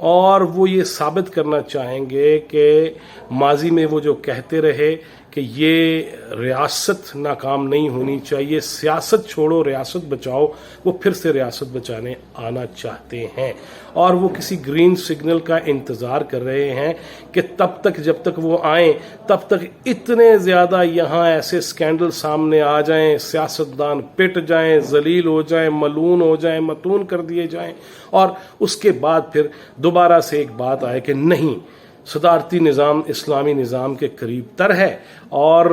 اور وہ یہ ثابت کرنا چاہیں گے کہ ماضی میں وہ جو کہتے رہے کہ یہ ریاست ناکام نہیں ہونی چاہیے، سیاست چھوڑو ریاست بچاؤ، وہ پھر سے ریاست بچانے آنا چاہتے ہیں، اور وہ کسی گرین سگنل کا انتظار کر رہے ہیں کہ تب تک جب تک وہ آئیں تب تک اتنے زیادہ یہاں ایسے سکینڈل سامنے آ جائیں، سیاستدان پٹ جائیں، ذلیل ہو جائیں، ملعون ہو جائیں، متون کر دیے جائیں، اور اس کے بعد پھر دوبارہ سے ایک بات آئے کہ نہیں، صدارتی نظام اسلامی نظام کے قریب تر ہے اور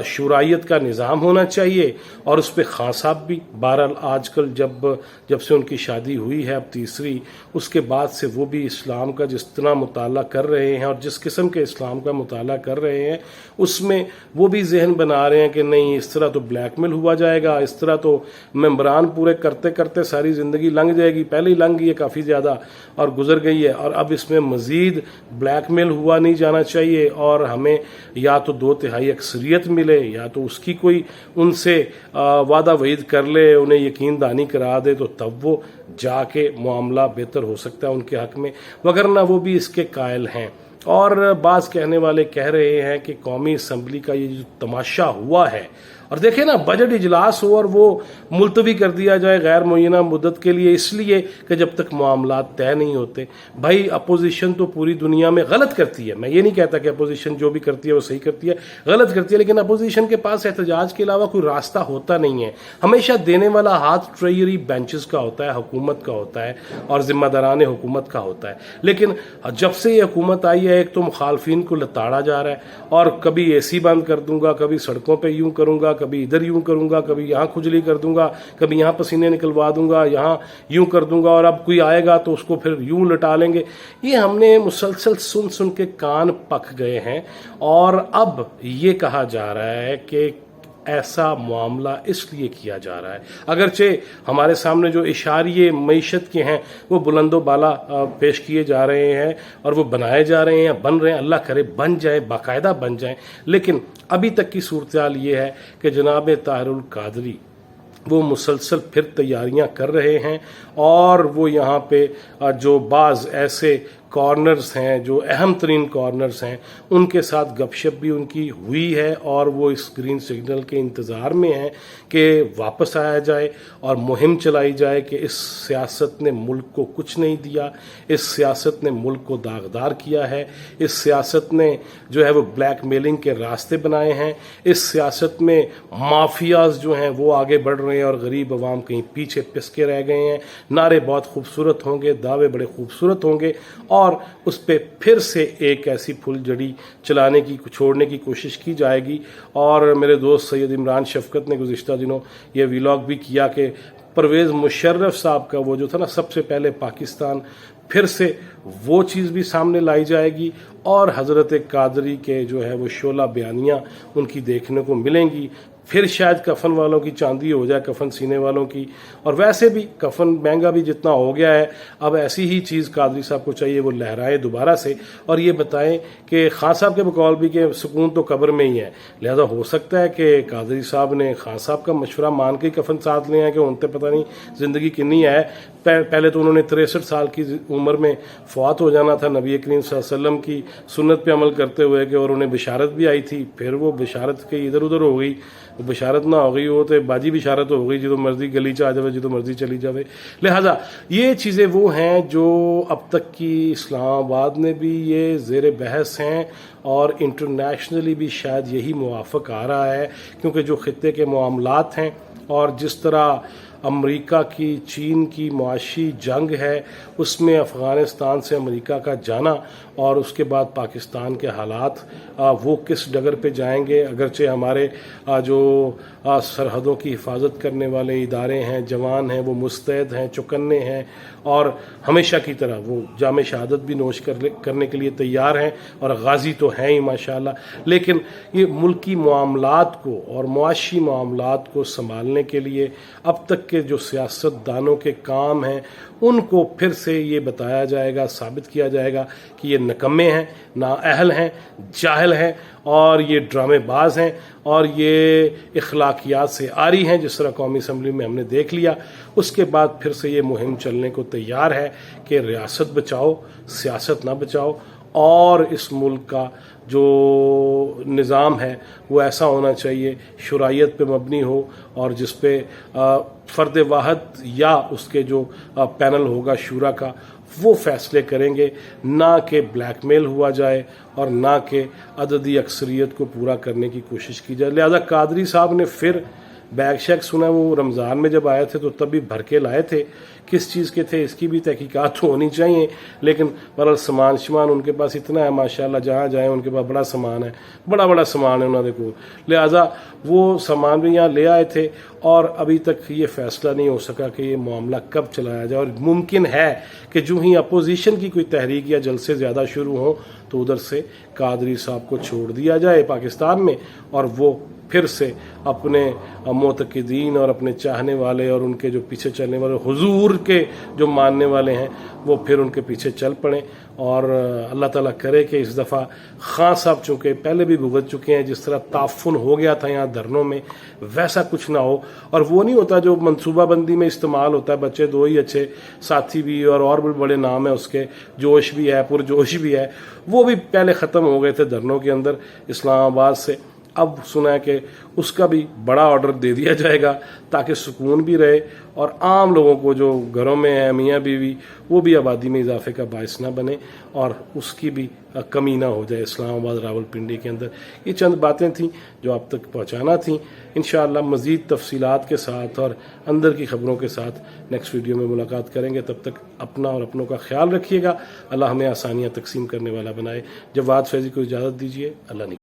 شورائیت کا نظام ہونا چاہیے، اور اس پہ خان صاحب بھی بہرحال آج کل جب سے ان کی شادی ہوئی ہے اب تیسری، اس کے بعد سے وہ بھی اسلام کا جس طرح مطالعہ کر رہے ہیں اور جس قسم کے اسلام کا مطالعہ کر رہے ہیں اس میں وہ بھی ذہن بنا رہے ہیں کہ نہیں، اس طرح تو بلیک میل ہوا جائے گا، اس طرح تو ممبران پورے کرتے کرتے ساری زندگی لنگ جائے گی، پہلے ہی لنگ گئی ہے کافی زیادہ اور گزر گئی ہے، اور اب اس میں مزید بلیک میل ہوا نہیں جانا چاہیے، اور ہمیں یا تو 2/3 اکثریت ملے یا تو اس کی کوئی ان سے وعدہ وعید کر لے، انہیں یقین دہانی کرا دے، تو تب وہ جا کے معاملہ بہتر ہو سکتا ہے ان کے حق میں، وگرنہ وہ بھی اس کے قائل ہیں۔ اور بعض کہنے والے کہہ رہے ہیں کہ قومی اسمبلی کا یہ جو تماشا ہوا ہے، اور دیکھیں نا، بجٹ اجلاس ہو اور وہ ملتوی کر دیا جائے غیر معینہ مدت کے لیے، اس لیے کہ جب تک معاملات طے نہیں ہوتے۔ بھائی اپوزیشن تو پوری دنیا میں غلط کرتی ہے، میں یہ نہیں کہتا کہ اپوزیشن جو بھی کرتی ہے وہ صحیح کرتی ہے، غلط کرتی ہے، لیکن اپوزیشن کے پاس احتجاج کے علاوہ کوئی راستہ ہوتا نہیں ہے، ہمیشہ دینے والا ہاتھ ٹریجری بینچز کا ہوتا ہے، حکومت کا ہوتا ہے اور ذمہ داران حکومت کا ہوتا ہے۔ لیکن جب سے یہ حکومت آئی ہے، ایک تو مخالفین کو لتاڑا جا رہا ہے، اور کبھی اے سی بند کر دوں گا، کبھی سڑکوں پہ یوں کروں گا، کبھی ادھر یوں کروں گا، کبھی یہاں کھجلی کر دوں گا، کبھی یہاں پسینے نکلوا دوں گا، یہاں یوں کر دوں گا، اور اب کوئی آئے گا تو اس کو پھر یوں لٹا لیں گے۔ یہ ہم نے مسلسل سن سن کے کان پک گئے ہیں، اور اب یہ کہا جا رہا ہے کہ ایسا معاملہ اس لیے کیا جا رہا ہے، اگرچہ ہمارے سامنے جو اشاریے معیشت کے ہیں وہ بلند و بالا پیش کیے جا رہے ہیں اور وہ بنائے جا رہے ہیں، بن رہے ہیں، اللہ کرے بن جائیں، باقاعدہ بن جائیں، لیکن ابھی تک کی صورتحال یہ ہے کہ جناب طاہر القادری وہ مسلسل پھر تیاریاں کر رہے ہیں، اور وہ یہاں پہ جو بعض ایسے کارنرز ہیں جو اہم ترین کارنرز ہیں ان کے ساتھ گپ شپ بھی ان کی ہوئی ہے، اور وہ اس گرین سگنل کے انتظار میں ہیں کہ واپس آیا جائے اور مہم چلائی جائے کہ اس سیاست نے ملک کو کچھ نہیں دیا، اس سیاست نے ملک کو داغدار کیا ہے، اس سیاست نے جو ہے وہ بلیک میلنگ کے راستے بنائے ہیں، اس سیاست میں مافیاز جو ہیں وہ آگے بڑھ رہے ہیں اور غریب عوام کہیں پیچھے پس کے رہ گئے ہیں۔ نعرے بہت خوبصورت ہوں گے، دعوے بڑے خوبصورت ہوں گے، اور اس پہ پھر سے ایک ایسی پھل جڑی چھوڑنے کی کوشش کی جائے گی۔ اور میرے دوست سید عمران شفقت نے گزشتہ دنوں یہ ویلاگ بھی کیا کہ پرویز مشرف صاحب کا وہ جو تھا نا سب سے پہلے پاکستان، پھر سے وہ چیز بھی سامنے لائی جائے گی، اور حضرت قادری کے جو ہے وہ شعلہ بیانیاں ان کی دیکھنے کو ملیں گی۔ پھر شاید کفن والوں کی چاندی ہو جائے، کفن سینے والوں کی، اور ویسے بھی کفن مہنگا بھی جتنا ہو گیا ہے، اب ایسی ہی چیز قادری صاحب کو چاہیے وہ لہرائے دوبارہ سے، اور یہ بتائیں کہ خان صاحب کے بقول بھی کہ سکون تو قبر میں ہی ہے، لہذا ہو سکتا ہے کہ قادری صاحب نے خان صاحب کا مشورہ مان کے ہی کفن ساتھ لے ہیں کہ انتے پتہ نہیں زندگی کنی ہے۔ پہلے تو انہوں نے 63 سال کی عمر میں فوت ہو جانا تھا نبی کریم صلی اللہ علیہ وسلم کی سنت پہ عمل کرتے ہوئے کہ، اور انہیں بشارت بھی آئی تھی، پھر وہ بشارت کے ادھر ادھر ہو گئی، بشارت نہ ہو گئی ہو تو باجی بشارت ہو گئی، جدو مرضی گلی چ آ جائے، جدو مرضی چلی جائے۔ لہذا یہ چیزیں وہ ہیں جو اب تک کی اسلام آباد میں بھی یہ زیر بحث ہیں، اور انٹرنیشنلی بھی شاید یہی موافق آ رہا ہے، کیونکہ جو خطے کے معاملات ہیں اور جس طرح امریکہ کی چین کی معاشی جنگ ہے، اس میں افغانستان سے امریکہ کا جانا اور اس کے بعد پاکستان کے حالات وہ کس ڈگر پہ جائیں گے، اگرچہ ہمارے جو سرحدوں کی حفاظت کرنے والے ادارے ہیں، جوان ہیں، وہ مستعد ہیں، چوکنے ہیں، اور ہمیشہ کی طرح وہ جام شہادت بھی نوش کرنے کے لیے تیار ہیں، اور غازی تو ہیں ہی ماشاءاللہ، لیکن یہ ملکی معاملات کو اور معاشی معاملات کو سنبھالنے کے لیے اب تک کے کے جو سیاستدانوں کے کام ہیں ان کو پھر سے یہ بتایا جائے گا، ثابت کیا جائے گا کہ یہ نکمے ہیں، نااہل ہیں، جاہل ہیں اور یہ ڈرامے باز ہیں اور یہ اخلاقیات سے عاری ہیں، جس طرح قومی اسمبلی میں ہم نے دیکھ لیا۔ اس کے بعد پھر سے یہ مہم چلنے کو تیار ہے کہ ریاست بچاؤ، سیاست نہ بچاؤ، اور اس ملک کا جو نظام ہے وہ ایسا ہونا چاہیے، شرائط پہ مبنی ہو اور جس پہ فرد واحد یا اس کے جو پینل ہوگا شورا کا وہ فیصلے کریں گے، نہ کہ بلیک میل ہوا جائے اور نہ کہ عددی اکثریت کو پورا کرنے کی کوشش کی جائے۔ لہذا قادری صاحب نے پھر بیگ شیک سنا، وہ رمضان میں جب آئے تھے تو تب بھی بھر کے لائے تھے، کس چیز کے تھے اس کی بھی تحقیقات تو ہونی چاہیے، لیکن بہرحال سامان شمان ان کے پاس اتنا ہے ماشاءاللہ، جہاں جائیں ان کے پاس بڑا سامان ہے، بڑا سامان ہے انہوں نے کو، لہٰذا وہ سامان بھی یہاں لے آئے تھے اور ابھی تک یہ فیصلہ نہیں ہو سکا کہ یہ معاملہ کب چلایا جائے، اور ممکن ہے کہ جو ہی اپوزیشن کی کوئی تحریک یا جلسے زیادہ شروع ہوں تو ادھر سے قادری صاحب کو چھوڑ دیا جائے پاکستان میں، اور وہ پھر سے اپنے معتقدین اور اپنے چاہنے والے اور ان کے جو پیچھے چلنے والے حضور کے جو ماننے والے ہیں وہ پھر ان کے پیچھے چل پڑیں، اور اللہ تعالیٰ کرے کہ اس دفعہ خان صاحب چونکہ پہلے بھی بھگت چکے ہیں، جس طرح تعفن ہو گیا تھا یہاں دھرنوں میں ویسا کچھ نہ ہو، اور وہ نہیں ہوتا جو منصوبہ بندی میں استعمال ہوتا ہے، بچے دو ہی اچھے ساتھی بھی اور بھی بڑے نام ہیں اس کے، جوش بھی ہے، پرجوش بھی ہے، وہ بھی پہلے ختم ہو گئے تھے دھرنوں کے اندر اسلام آباد سے۔ اب سنا ہے کہ اس کا بھی بڑا آرڈر دے دیا جائے گا تاکہ سکون بھی رہے اور عام لوگوں کو جو گھروں میں ہیں میاں بیوی وہ بھی آبادی میں اضافے کا باعث نہ بنے اور اس کی بھی کمی نہ ہو جائے اسلام آباد راولپنڈی کے اندر۔ یہ چند باتیں تھیں جو آپ تک پہنچانا تھیں، انشاءاللہ مزید تفصیلات کے ساتھ اور اندر کی خبروں کے ساتھ نیکسٹ ویڈیو میں ملاقات کریں گے۔ تب تک اپنا اور اپنوں کا خیال رکھیے گا، اللہ ہمیں آسانیاں تقسیم کرنے والا بنائے۔ جواد فیضی کو اجازت دیجیے، اللہ نے